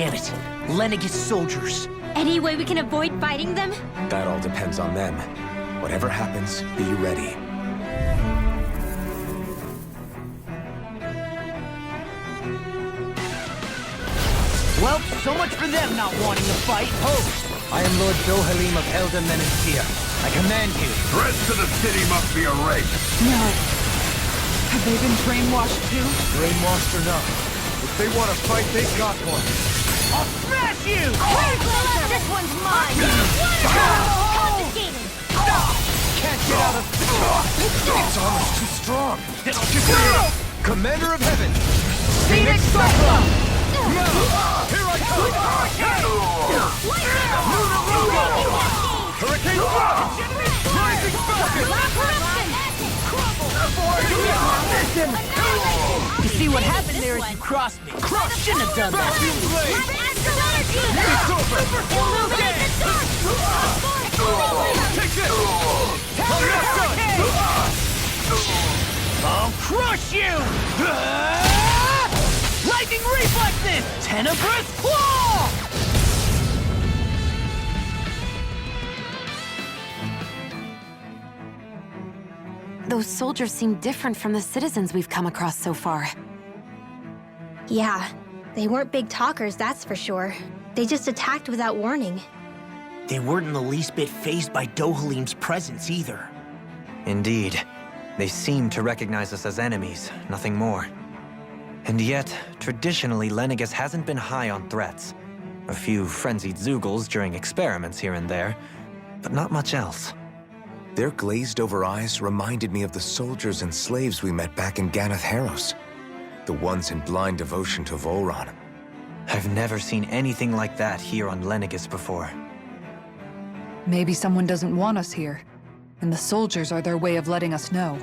Damn it! Lenegis soldiers! Any way we can avoid fighting them? That all depends on them. Whatever happens, be ready. Well, so much for them not wanting to fight. Host, I am Lord Dohalim of Elda Menastir. I command you. The rest of the city must be erased. No. Have they been brainwashed too? Brainwashed or not, if they want to fight, they got one. I'll smash you! This one's mine! Confiscated! Can't get out of... Its armor's too strong. Commander of Heaven! Phoenix Cyclone! No! Here I come! Hurricane Blast! Rising Falcon! You see what happened there is you crossed me. Shouldn't have done that. Vacuum Blade! It's over! Take this! On that side! I'll crush you! Lightning reflexes! Tenebrous claw! Those soldiers seem different from the citizens we've come across so far. Yeah, they weren't big talkers, that's for sure. They just attacked without warning. They weren't in the least bit fazed by Dohalim's presence either. Indeed. They seem to recognize us as enemies, nothing more. And yet, traditionally, Lenegis hasn't been high on threats. A few frenzied zeugles during experiments here and there, but not much else. Their glazed-over eyes reminded me of the soldiers and slaves we met back in Ganath Haros. The ones in blind devotion to Volron. I've never seen anything like that here on Lenegis before. Maybe someone doesn't want us here, and the soldiers are their way of letting us know.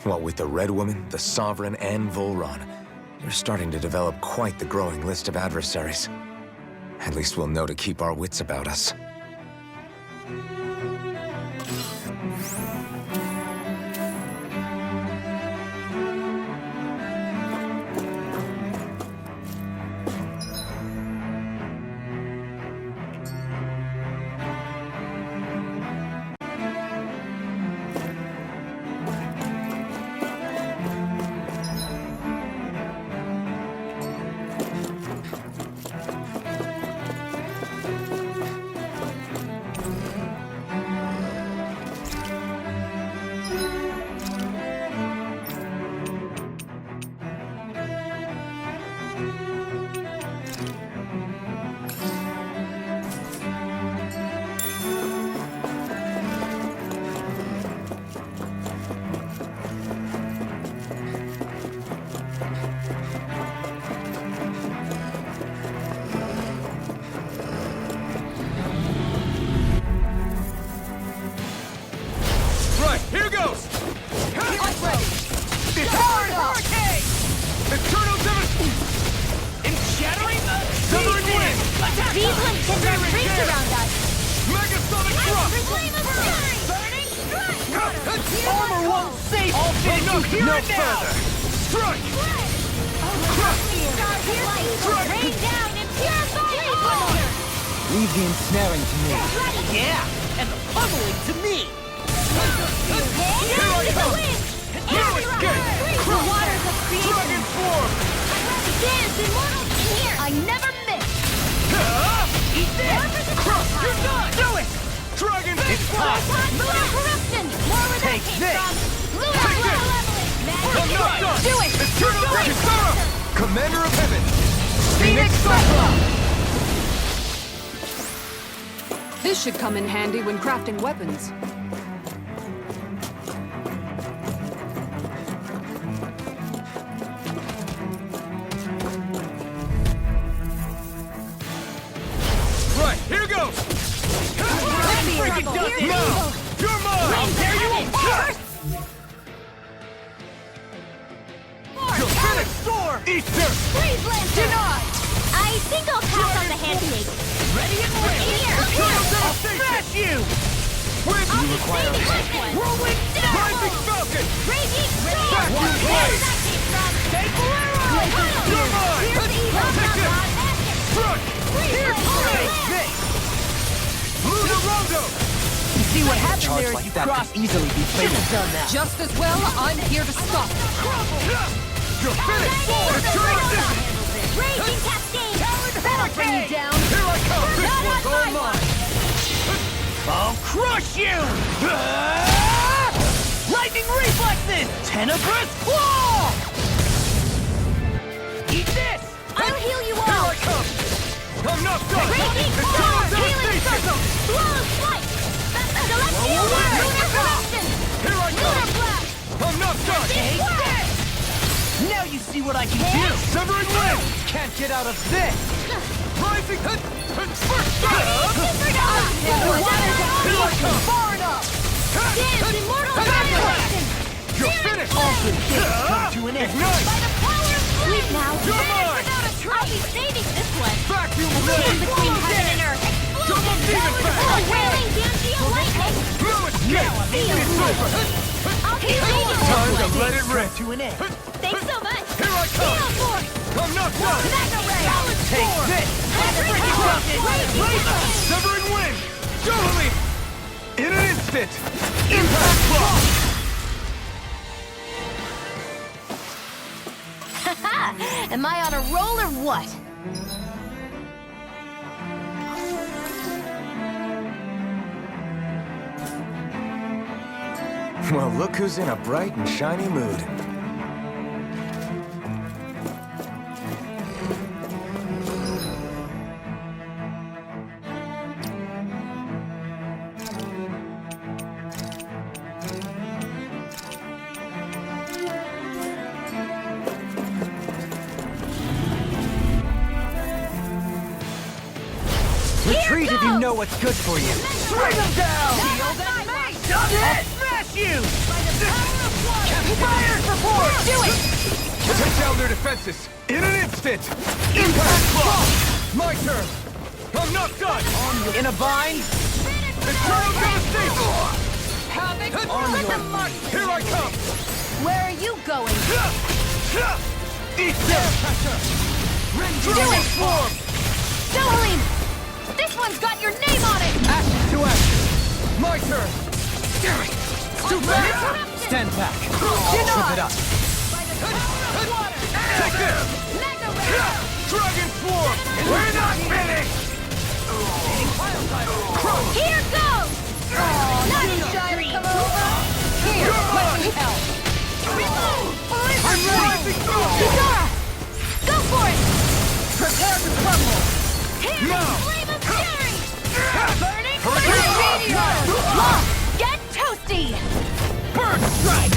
What with the Red Woman, the Sovereign, and Volron, you're starting to develop quite the growing list of adversaries. At least we'll know to keep our wits about us. Here goes! I'm ready! Hurricane! Eternal Shattering the Southern Wind! These ones can throw trees around us! Megasonic Thrust! Flame of fury! Burning strike! armor won't save all No, here no and now! further! Strike! Rain down and purify all! Leave the ensnaring to me. Yeah, and the pummeling to me! Here I come! Now escape! The waters of creation! Dragon form! Dance immortal here! I never miss! Eat this! You're done! Do it! Dragon Lunar corruption! More where that Take came this. from! Lunar leveling! I'm not done! Do it! Eternal Kisara! Commander of Heaven! Phoenix Cyclone! This should come in handy when crafting weapons. Right, here goes! Freaking does it! Now! You're mine! There you are! You're finished! Storm! Eat this! Freeze Lancer! Denied! I think I'll pass on the handshake. Ready and ready! Here! Eternal I'll smash you! Wind! I'll be saving this one! Whirlwind Rising Falcon! Raging Storm! Vacuum Where Blade! that came from? Take Bolero! You're mine! Here's the evil Take this! God. You see what happens Charge there is like you that cross could easily be Should've fatal. done that. Just as well, I'm here to stop it. You're finished! Raging cascade! That'll bring you down. Here I come! This Not one's on all my mine! I'll crush you! Lightning reflexes! Tenebrous claw! Eat this! I'll heal you Here all! I come! I'm not done! Raging It's claw! all Healing circle! Blow slice! Celestial word! Lunar corruption! Here I Lunar come! blast! I'm not done! Take this! Now you see what I can do! Severing limb! Can't get out of this! Rising head! First strike! The water's Here I come! far enough! Dance immortal annihilation! You're finished! Also, this come to an end. Ignite! By the power of sleep now! You're mine! I'll be saving this one! Vacuum Stand blade! between heaven and earth! Double demon A back! wailing Gantia lightning! No escape! It's over! I'll be saving this Time to one! let it rip! To an end. Thanks so much! Here I come! Heal force! I'm not done! Mega ray! Solid Take sword! this! Severing wind! Surely! In an instant! Impact block! Am I on a roll or what? Well, look who's in a bright and shiny mood. Retreat if you know what's good for you. Bring them down! Shield and mace! I'll smash you! Fire for force! Do it! Take down their defenses! In an instant! Impact block! My turn! I'm not done! In a bind? Eternal devastation! Havoc On on your- the mark. Here I come! Where are you going? Eat this! Dragon swarm! Joeline! This one's got your name on it! Action to action! My turn! Too bad! Stand back. Trip it up! Take this! Mega ray! Dragon swarm! We're not finished! Here goes! Not in Shire, come over! Here, let me help! I'm rising through! Kizara! Go for it! Prepare to crumble! Here, Now! flame of fury! Burning Hurricane! meteor! Lost! Get toasty! Bird strike!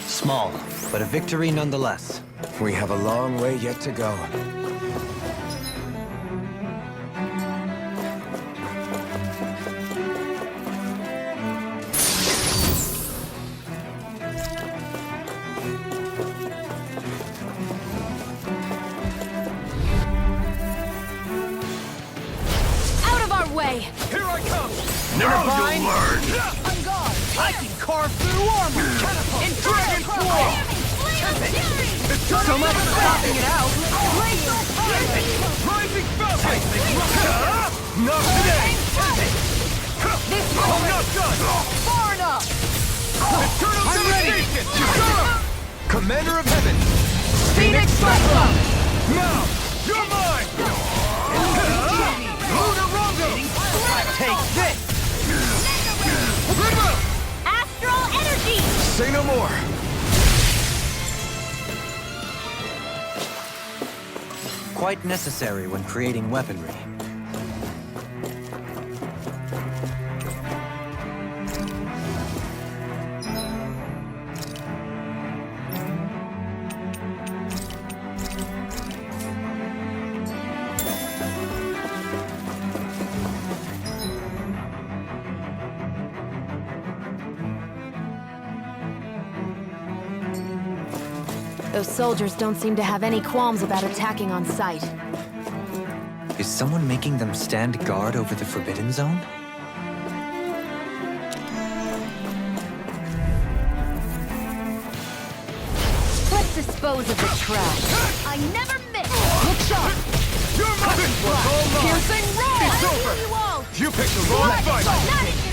Small, but a victory nonetheless. We have a long way yet to go. Out of our way! Here I come! Now bind? you'll learn! On guard! I can carve through armor! In Dragon swarm! So much for stopping it out! Rising falcon! Not today! I'm not done! Far enough. Eternal I'm ready. devastation! Commander of heaven! Phoenix Cyclone! Now! You're mine! Lunar Rondo! Take this! River! Astral energy! Say no more! Quite necessary when creating weaponry. Those soldiers don't seem to have any qualms about attacking on sight. Is someone making them stand guard over the Forbidden Zone? Let's dispose dispose of the trash. I never miss. Look sharp. You're mine! Piercing roll. It's over! You all. You picked the wrong fight!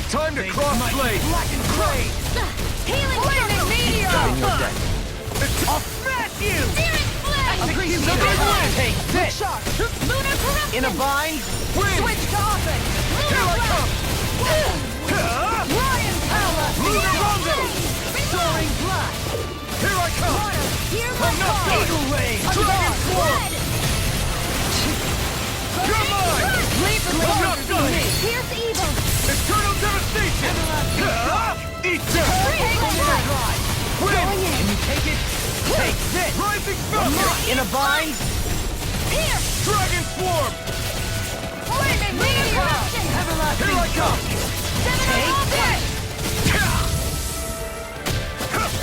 Time to cross blade! Black and gray! Healing flaming meteor. I'll smash you! Searing flame. Take this! Lunar corruption. In a bind? Switch to offense. Here I come! Lion power. Lunar Rumble! Soaring blast! Here I come! Hear I'm my not call. done! Eagle ray! Dragon Swarm! Red. You're mine! Leap I'm not done! Pierce evil. Eternal devastation! Eat this! Win! Can you take it? Take this! Rising Falcon! In a bind? Pierce. Dragon Swarm! Flaming meteor. Everlasting Here I come! Seven of offense.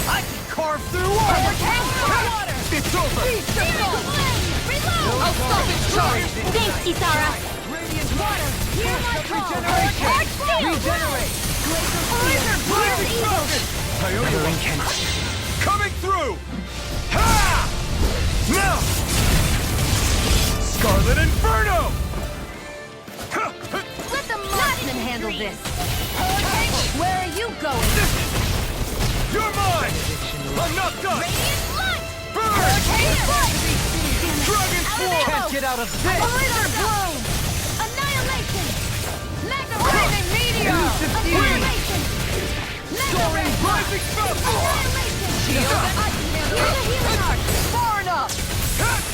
I can carve through water! Overcame through water. It's over! Searing flame. Reload. I'll stop it. Charge! Thanks, Kisara. Radiant water! Hear my call. Regeneration! Arc Seal. Regenerate! Blizzard Pierce evil. Coyote coming through! Ha! Now! Scarlet Inferno! Let the marksman handle this. Where are you going? You're mine! I'm not done! Radiant light. Burn! Dragon Swarm! Can't get out of this! Blizzard blown. Annihilation. Magna-flaming meteor. Elusive fury. Annihilation. Soaring Rising Falcon! Annihilation. Here's the healing arc. Far enough.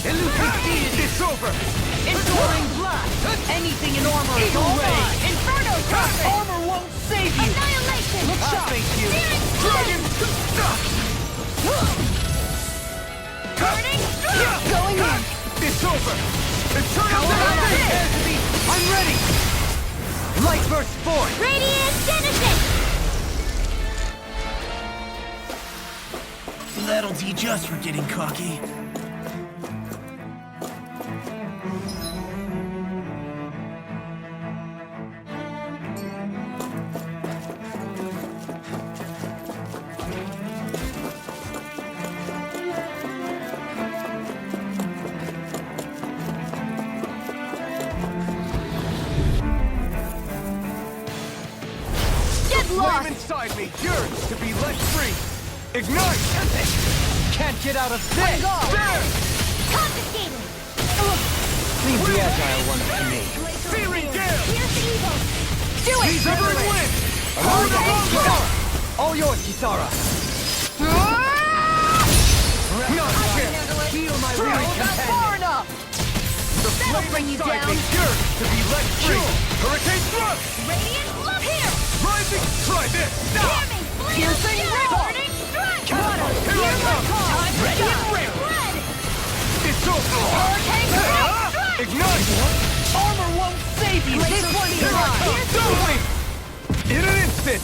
Elusive deity! It's over! Soaring blast! Anything in armor is Eagle all ray. mine! Inferno perfect. Armor won't save you! Annihilation. I'll face you! Searing Dragon! burning strike. Going in. It's over! Eternal How about devastation! this? I'm ready! Light burst forth! Radiant Genesis. That'll teach us for getting cocky. Get Flame lost. inside me yearns to be let free! Ignite! Can't get out of this! There! Confiscated. Leave the agile ones to me. Searing Gale! Here's evil. Do it. Severing Wind! Hold the Rumble! All yours, Kisara! Not a chance! Feel my Throw weary that companion! enough. The That'll flame bring you inside down. me yearns to be let free! Hurricane Thrust! Radiant love here. Rising! Try this! Hear me. Piercing burning strike. Here I come! Radiant red. It's over! Hurricane strike. Ignite! Armor won't save you! This one is Here I come! mine. Doubling! In an instant!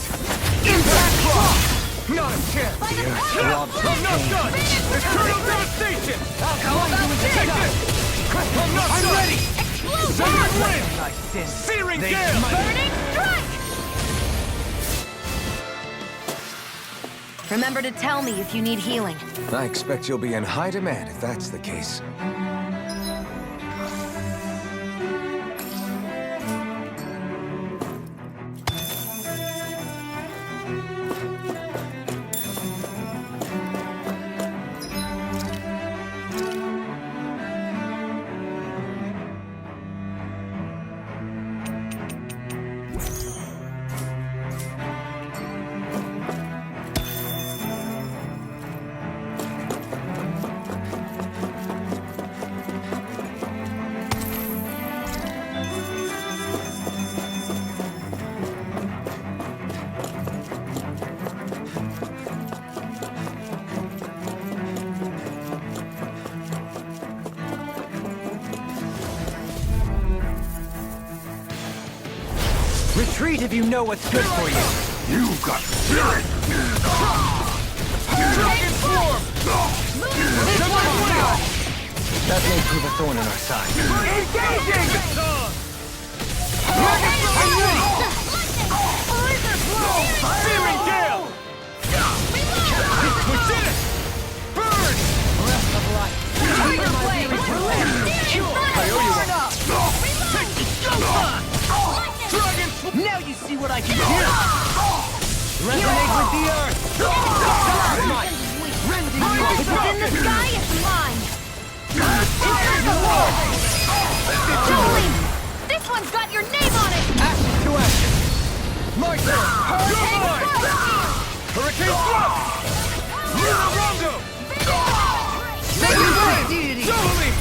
Impact Cross! Not a chance! I'm not done! Eternal devastation! Take this! I'm not done! ready! Severing Wind! I sin. Searing They Gale! smite. Burning strike. Remember to tell me if you need healing. I expect you'll be in high demand if that's the case. Retreat if you know what's good for you! You got spirit! Dragon Swarm! That may prove a thorn in our side. Engaging! I'm ready! Searing Gale! We did it! Burn! Now you see what I can do! Resonate with the earth! If it's in the sky, it's mine! Jolene! This one's got your name on it! Action to action! My turn! Hurricane Hurricane thrust! Lunar Rondo! Make it rain! Jolene!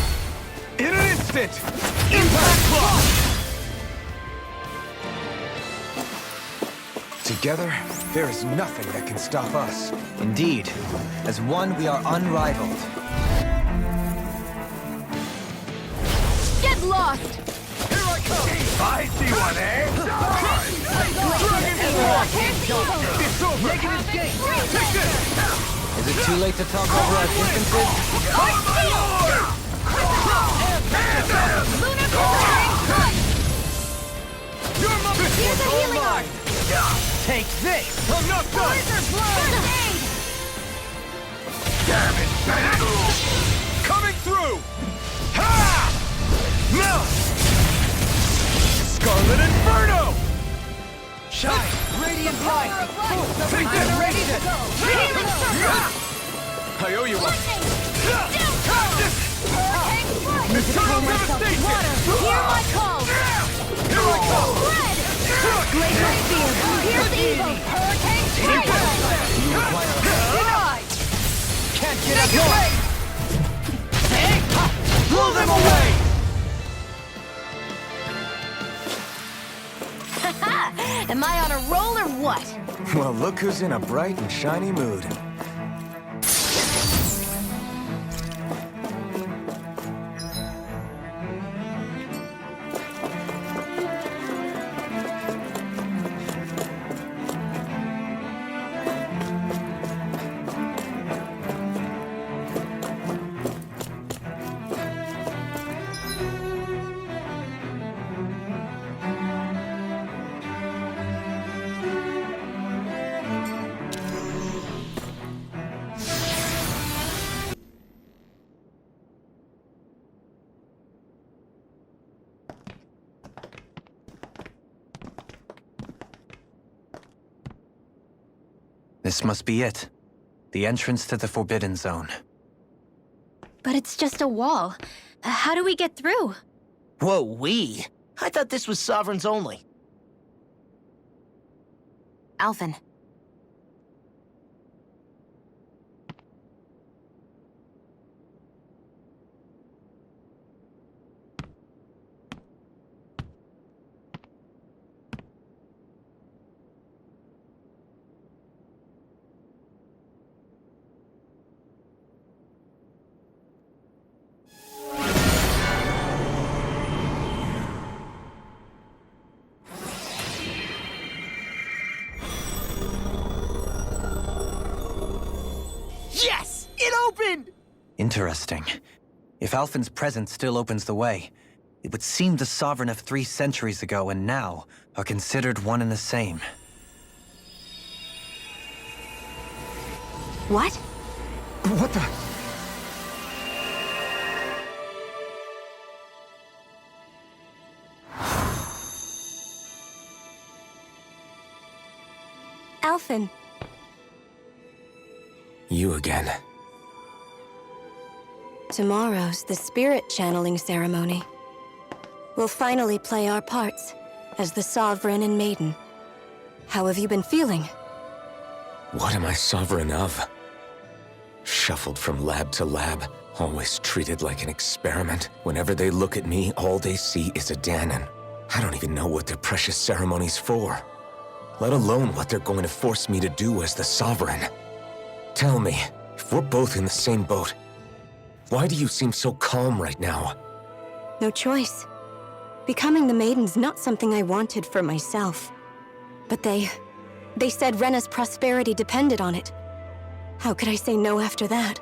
In an instant! Impact block! Together, there is nothing that can stop us. Indeed. As one, we are unrivaled. Get lost! Here I come! I see one, eh? It's over! Make an escape! Take this! Is it too late to talk over our differences? Lunar Hurricane! You're my Here's a healing art! Take this! I'm not done! Blizzard Blood! Damn it, Bennett! Coming through! Ha! Melt! Scarlet Inferno! Shine! Radiant light! Take this! I'm ready to... Healing Circle! I owe you one. Hurricane Strike! Eternal devastation! Water, hear my call! Here I go! Red! Glacial Spear! Here's evil! Hurricane Strike! Denied! Can't get up north! Blow them away! Am I on a roll or what? Well, look who's in a bright and shiny mood. This must be it. The entrance to the Forbidden Zone. But it's just a wall. How do we get through? Whoa, we? I thought this was Sovereigns only. Alphen. Yes! It opened! Interesting. If Alphen's presence still opens the way, it would seem the Sovereign of 3 centuries ago and now are considered one and the same. What? What the? Alphen. You again. Tomorrow's the spirit channeling ceremony. We'll finally play our parts as the Sovereign and Maiden. How have you been feeling? What am I sovereign of? Shuffled from lab to lab, always treated like an experiment. Whenever they look at me, all they see is a Danon. I don't even know what their precious ceremony's for. Let alone what they're going to force me to do as the Sovereign. Tell me, if we're both in the same boat, why do you seem so calm right now? No choice. Becoming the Maiden's not something I wanted for myself. But they said Rena's prosperity depended on it. How could I say no after that?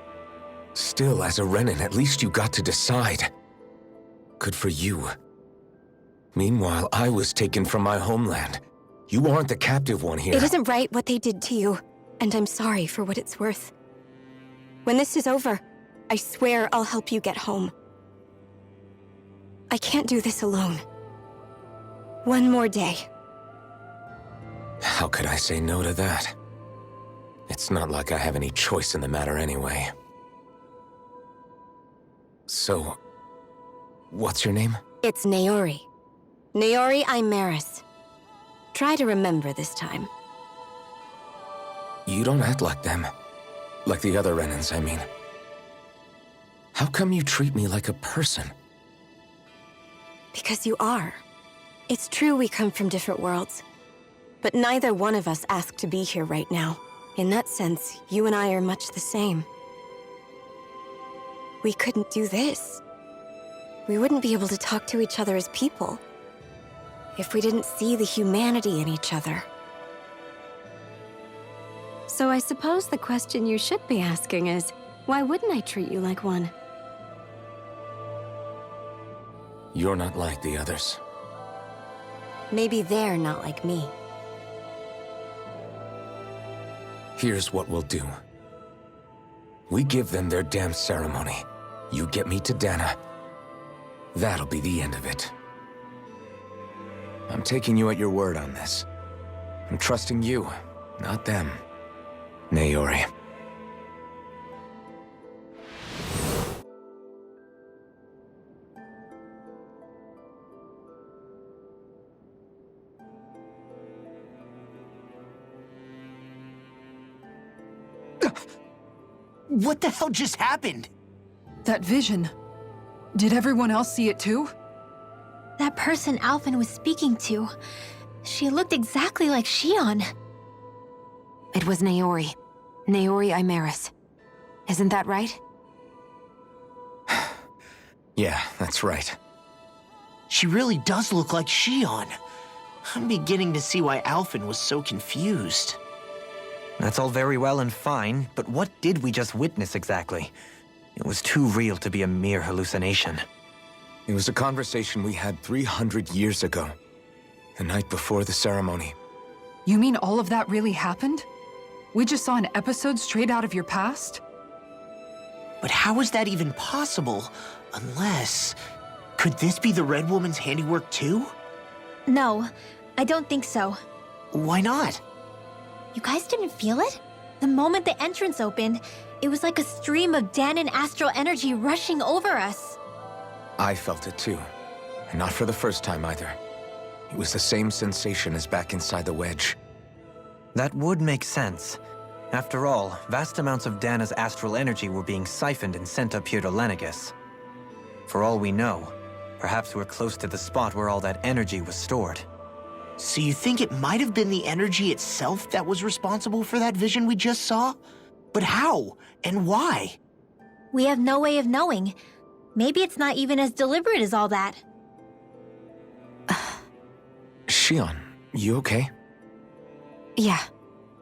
Still, as a Renan, at least you got to decide. Good for you. Meanwhile, I was taken from my homeland. You aren't the captive one here. It isn't right what they did to you, and I'm sorry for what it's worth. When this is over, I swear I'll help you get home. I can't do this alone. One more day. How could I say no to that? It's not like I have any choice in the matter anyway. So, what's your name? It's Naori. Naori Imaris. Try to remember this time. You don't act like them. Like the other Renans, I mean. How come you treat me like a person? Because you are. It's true we come from different worlds. But neither one of us asked to be here right now. In that sense, you and I are much the same. We couldn't do this. We wouldn't be able to talk to each other as people if we didn't see the humanity in each other. So I suppose the question you should be asking is, why wouldn't I treat you like one? You're not like the others. Maybe they're not like me. Here's what we'll do. We give them their damn ceremony. You get me to Dana. That'll be the end of it. I'm taking you at your word on this. I'm trusting you, not them. Naori. What the hell just happened? That vision. Did everyone else see it too? That person Alphen was speaking to, she looked exactly like Shion. It was Naori. Naori Imaris. Isn't that right? Yeah, that's right. She really does look like Shion. I'm beginning to see why Alphen was so confused. That's all very well and fine, but what did we just witness exactly? It was too real to be a mere hallucination. It was a conversation we had 300 years ago. The night before the ceremony. You mean all of that really happened? We just saw an episode straight out of your past? But how is that even possible? Unless... Could this be the Red Woman's handiwork too? No, I don't think so. Why not? You guys didn't feel it? The moment the entrance opened, it was like a stream of Danon astral energy rushing over us. I felt it too. And not for the first time either. It was the same sensation as back inside the wedge. That would make sense. After all, vast amounts of Dana's astral energy were being siphoned and sent up here to Lenegus. For all we know, perhaps we're close to the spot where all that energy was stored. So you think it might have been the energy itself that was responsible for that vision we just saw? But how? And why? We have no way of knowing. Maybe it's not even as deliberate as all that. Shion, you okay? Yeah.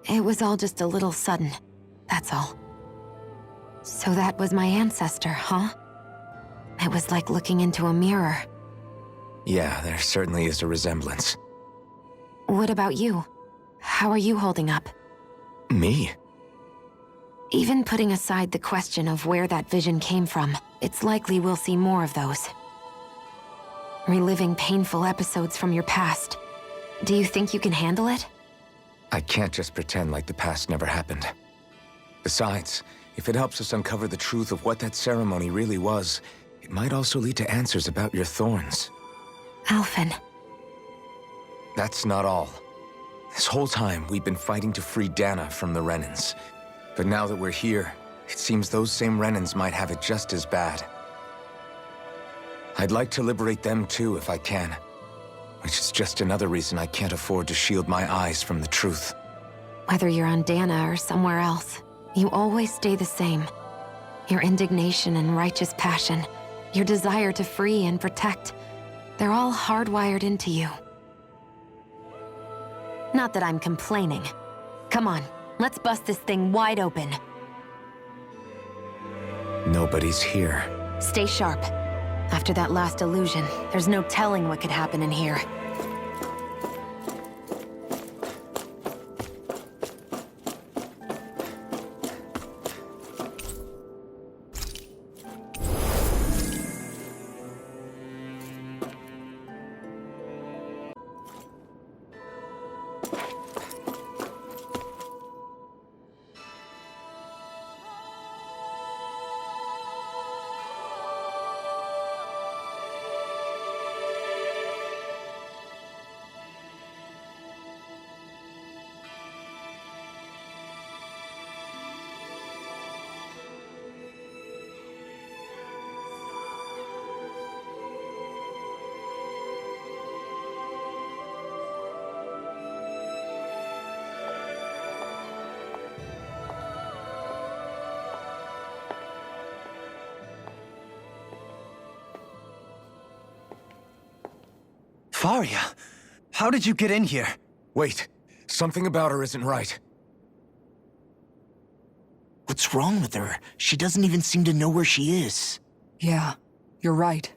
It was all just a little sudden. That's all. So that was my ancestor, huh? It was like looking into a mirror. Yeah, there certainly is a resemblance. What about you? How are you holding up? Me? Even putting aside the question of where that vision came from, it's likely we'll see more of those. Reliving painful episodes from your past. Do you think you can handle it? I can't just pretend like the past never happened. Besides, if it helps us uncover the truth of what that ceremony really was, it might also lead to answers about your thorns. Alphen. That's not all. This whole time, we've been fighting to free Dana from the Renans. But now that we're here, it seems those same Renans might have it just as bad. I'd like to liberate them too if I can. Which is just another reason I can't afford to shield my eyes from the truth. Whether you're on Dana or somewhere else, you always stay the same. Your indignation and righteous passion, your desire to free and protect, they're all hardwired into you. Not that I'm complaining. Come on, let's bust this thing wide open. Nobody's here. Stay sharp. After that last illusion, there's no telling what could happen in here. Fahria, how did you get in here? Wait, something about her isn't right. What's wrong with her? She doesn't even seem to know where she is. Yeah, you're right.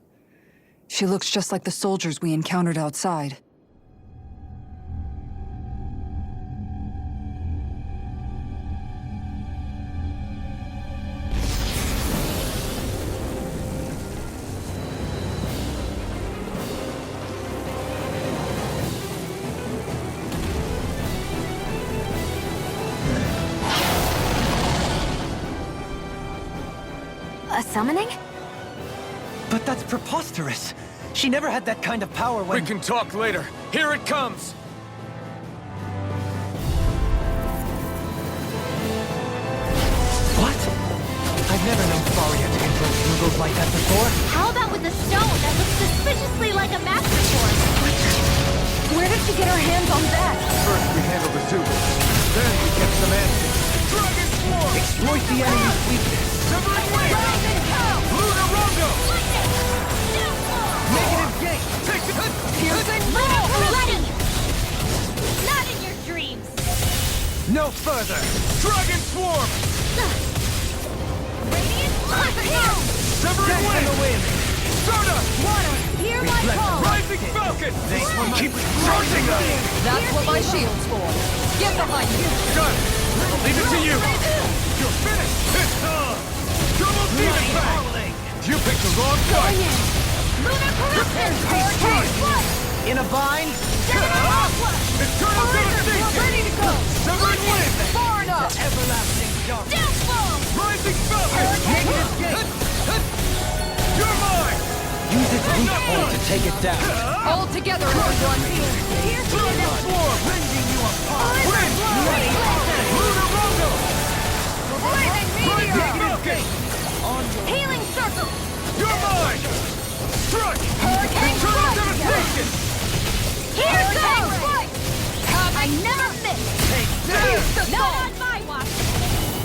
She looks just like the soldiers we encountered outside. A summoning? But that's preposterous. She never had that kind of power when... We can talk later. Here it comes! What? I've never known Fahria to control zeugles like that before. How about with a stone that looks suspiciously like a master sword? Where did she get her hands on that? First we handle the zeugles, then we get some answers. Dragon Swarm! Exploit the enemy's weakness. Severing Wing! Lunar Rondo! Negative gate! Take it! Piercing ready! Not in your dreams! No further! Dragon Swarm! Radiant here! Severing Death in the Wing! wind! Stardust! Water, hear my call! Rising Falcon! Keep charging us! That's what my shield's for. Get behind me! Done! I'll leave it to you! You're finished! It's on! Double Demon Pack! You picked the wrong fight! Lunar corruption! In a bind? Eternal Devastation! Ready to go! Severing Wind! Far enough! Everlasting dark! Downfall! Rising Falcon! Negative gate! You're mine! Use its weak point to take it down. All together, everyone! Dragon Swarm! Rending you apart! Wind! Lunar Rondo! Rising Rising Falcon! Healing circle! You're mine! Strike! Hurricane Eternal strike! Devastation! Here goes! I never miss! Take Not on my watch!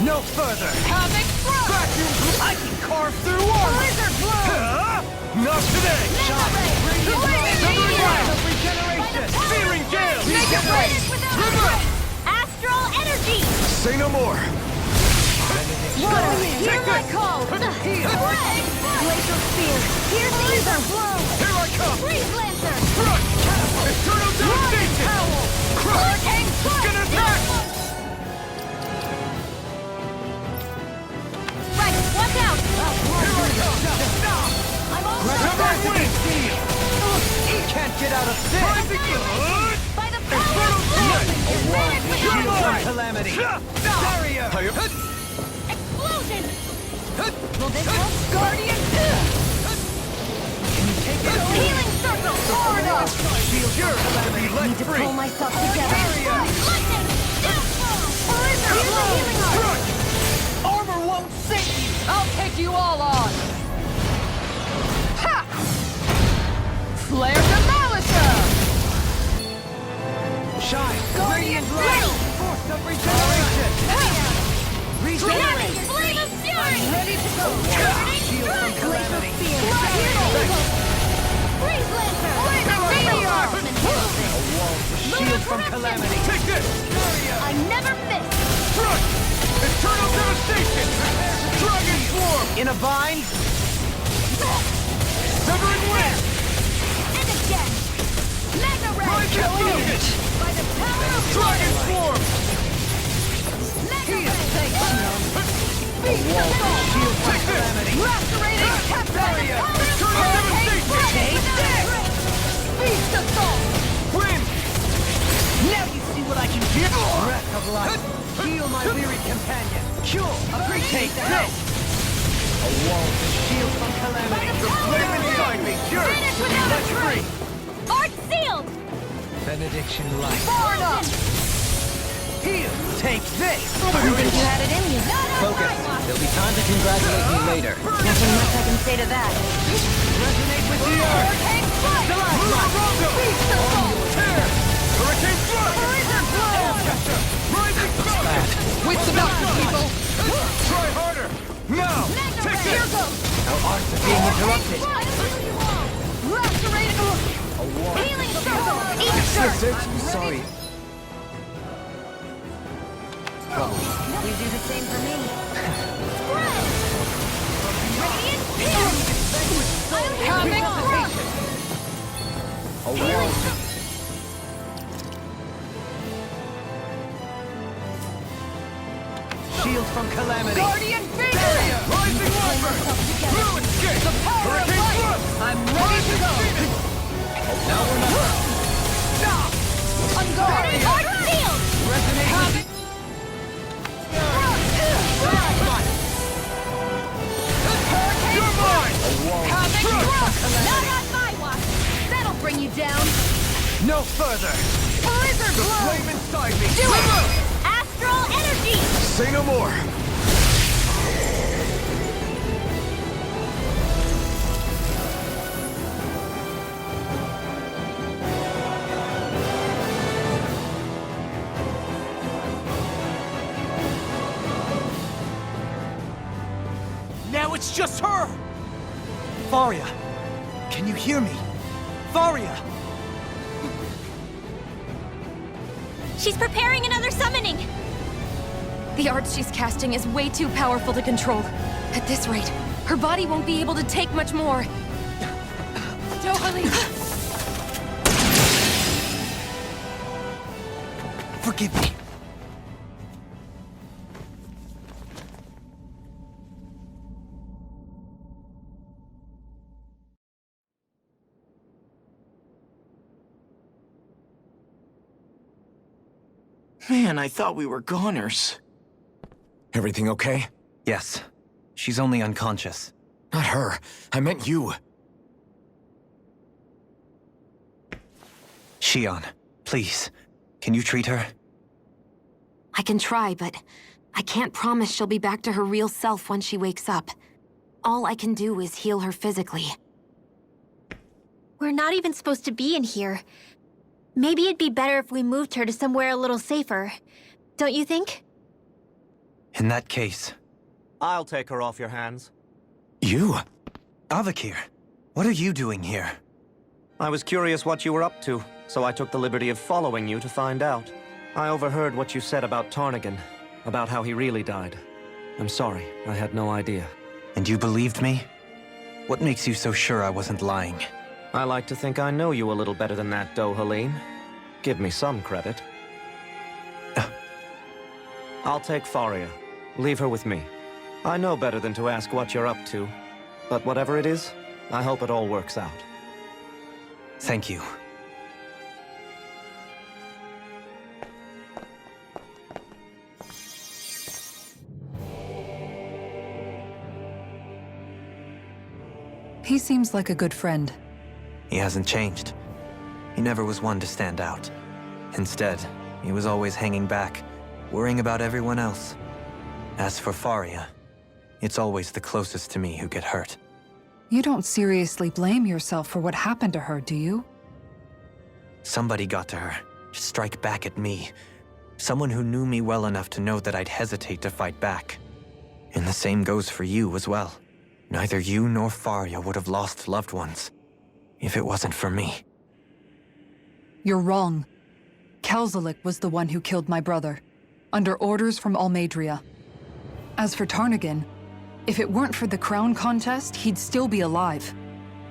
No further! Havoc throw! Vacuum! I can carve through armor! Blizzard blow! Not today! Severing Wind! Regeneration! Searing Gale! Reverse! Astral energy! Say no more! Water, hear my this. call! Glacial spear! Here's the ether blow! Here I come! Freeze lancer! Crush! Eternal Devastation! Crush! Hurricane strike! Gonna attack! Right, watch out! Here I come! I'm all Severing Wind! Can't get out of this! Rising Good! by the power of blood! You're Shield from mine! calamity! Barrier! Explosion! Will this help? Guardian! Take it! Healing circle! Far enough! Shield from calamity! Let Need to free! pull myself together. Barrier! Lightning! Downfall! Blizzard blow! Healing arm! Strike! Armor won't save you! I'll take you all on! Ha! Flare Demolition! Shine! Guardian Radiant ready! light! Force of regeneration! Regenerate! Flame of fury! Ready to go! Turning Shield from strike! calamity! Freeze lancer! Meteor! Shield from calamity! Take this! I never miss! Strike! Eternal Devastation! Dragon Swarm! In a bind? Severing Wind! And again! Mega ray! Rising Falcon! By the power of Dragon Swarm! Mega ray! Shield from Take this! calamity! Lacerating capture! Barrier! Eternal Devastation! Feast assault! Wind! Now you see Sure, appreciate this! A wall to shield from calamity. The flame inside me yearns to be let free! Art sealed! Benediction light. Far enough! Heal! Take this! I didn't think you had it in you. Focus. There'll be time to congratulate me later. Nothing much I can say to that. Resonate with the earth! Hurricane strike! Rondo! Beast assault! Tear! Hurricane strike! Blizzard blow! Aircatcher! Rising sun! Wits about you, people! Try harder! Now! Take Here this! goes! Our arts are being interrupted. Lacerated! A wall. Healing circle! Eat shirt! I'm sorry. You do the same for me. Radiant shield! Havoc crush! A wall. Shield from calamity. Guardian finger! Rising Viper! Blue escape! The power of Hurricane light! thrust! I'm ready to go! Now we're not. Stop! On guard! Art sealed! Resonate with the... You're mine! Havoc crush! Not on my watch! That'll bring you down! No further. Blizzard The blow! flame inside me! Do it! Astral energy! Say no more! Now it's just her! Fahria, can you hear me? Fahria! She's preparing another summoning! The art she's casting is way too powerful to control. At this rate, her body won't be able to take much more. Forgive me. Man, I thought we were goners. Everything okay? Yes. She's only unconscious. Not her. I meant you. Shion, please. Can you treat her? I can try, but I can't promise she'll be back to her real self when she wakes up. All I can do is heal her physically. We're not even supposed to be in here. Maybe it'd be better if we moved her to somewhere a little safer. Don't you think? In that case... I'll take her off your hands. You? Avakir, what are you doing here? I was curious what you were up to, so I took the liberty of following you to find out. I overheard what you said about Tarnigan, about how he really died. I'm sorry, I had no idea. And you believed me? What makes you so sure I wasn't lying? I like to think I know you a little better than that, Dohalim. Give me some credit. I'll take Fahria. Leave her with me. I know better than to ask what you're up to. But whatever it is, I hope it all works out. Thank you. He seems like a good friend. He hasn't changed. He never was one to stand out. Instead, he was always hanging back, worrying about everyone else. As for Fahria, it's always the closest to me who get hurt. You don't seriously blame yourself for what happened to her, do you? Somebody got to her, to strike back at me. Someone who knew me well enough to know that I'd hesitate to fight back. And the same goes for you as well. Neither you nor Fahria would have lost loved ones, if it wasn't for me. You're wrong. Kelzelik was the one who killed my brother, under orders from Almadria. As for Tarnigan, if it weren't for the crown contest, he'd still be alive.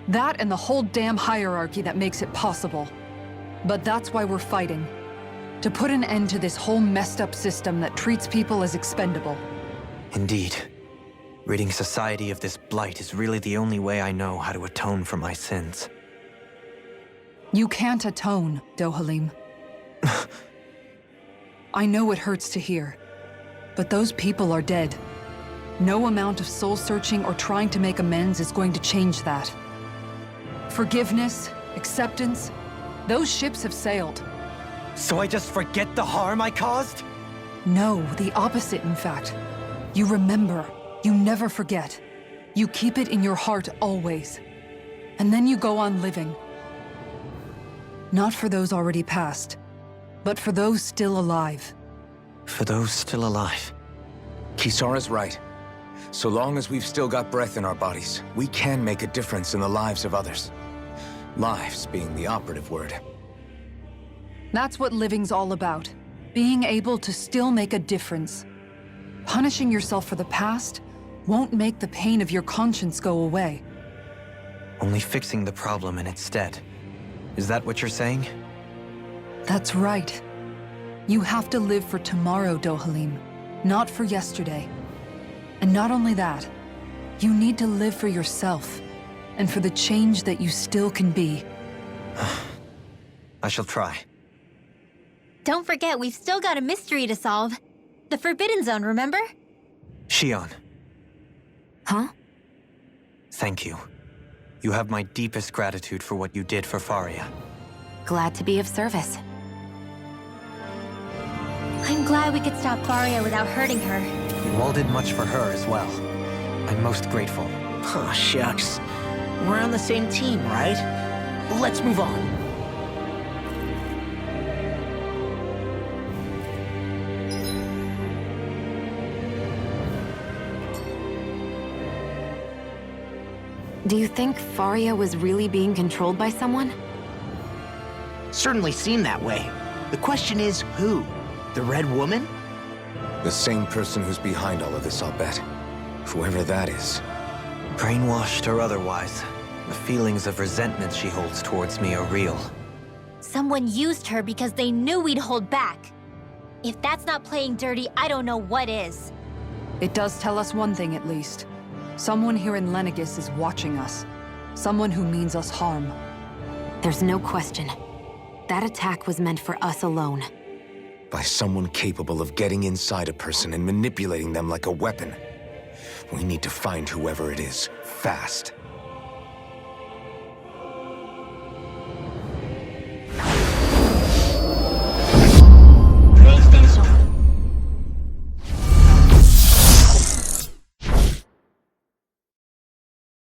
That and the whole damn hierarchy that makes it possible. But that's why we're fighting. To put an end to this whole messed up system that treats people as expendable. Indeed. Ridding society of this blight is really the only way I know how to atone for my sins. You can't atone, Dohalim. I know it hurts to hear. But those people are dead. No amount of soul-searching or trying to make amends is going to change that. Forgiveness, acceptance, those ships have sailed. So I just forget the harm I caused? No, the opposite, in fact. You remember. You never forget. You keep it in your heart always. And then you go on living. Not for those already past, but for those still alive. For those still alive. Kisara's right. So long as we've still got breath in our bodies, we can make a difference in the lives of others. Lives being the operative word. That's what living's all about. Being able to still make a difference. Punishing yourself for the past won't make the pain of your conscience go away. Only fixing the problem in its stead. Is that what you're saying? That's right. You have to live for tomorrow, Dohalim, not for yesterday. And not only that, you need to live for yourself, and for the change that you still can be. I shall try. Don't forget, we've still got a mystery to solve. The Forbidden Zone, remember? Shion. Huh? Thank you. You have my deepest gratitude for what you did for Fahria. Glad to be of service. I'm glad we could stop Fahria without hurting her. You all did much for her as well. I'm most grateful. Oh, shucks. We're on the same team, right? Let's move on. Do you think Fahria was really being controlled by someone? Certainly seemed that way. The question is, who? The Red Woman? The same person who's behind all of this, I'll bet. Whoever that is. Brainwashed or otherwise, the feelings of resentment she holds towards me are real. Someone used her because they knew we'd hold back. If that's not playing dirty, I don't know what is. It does tell us one thing at least. Someone here in Lenegis is watching us. Someone who means us harm. There's no question. That attack was meant for us alone. By someone capable of getting inside a person and manipulating them like a weapon. We need to find whoever it is, fast.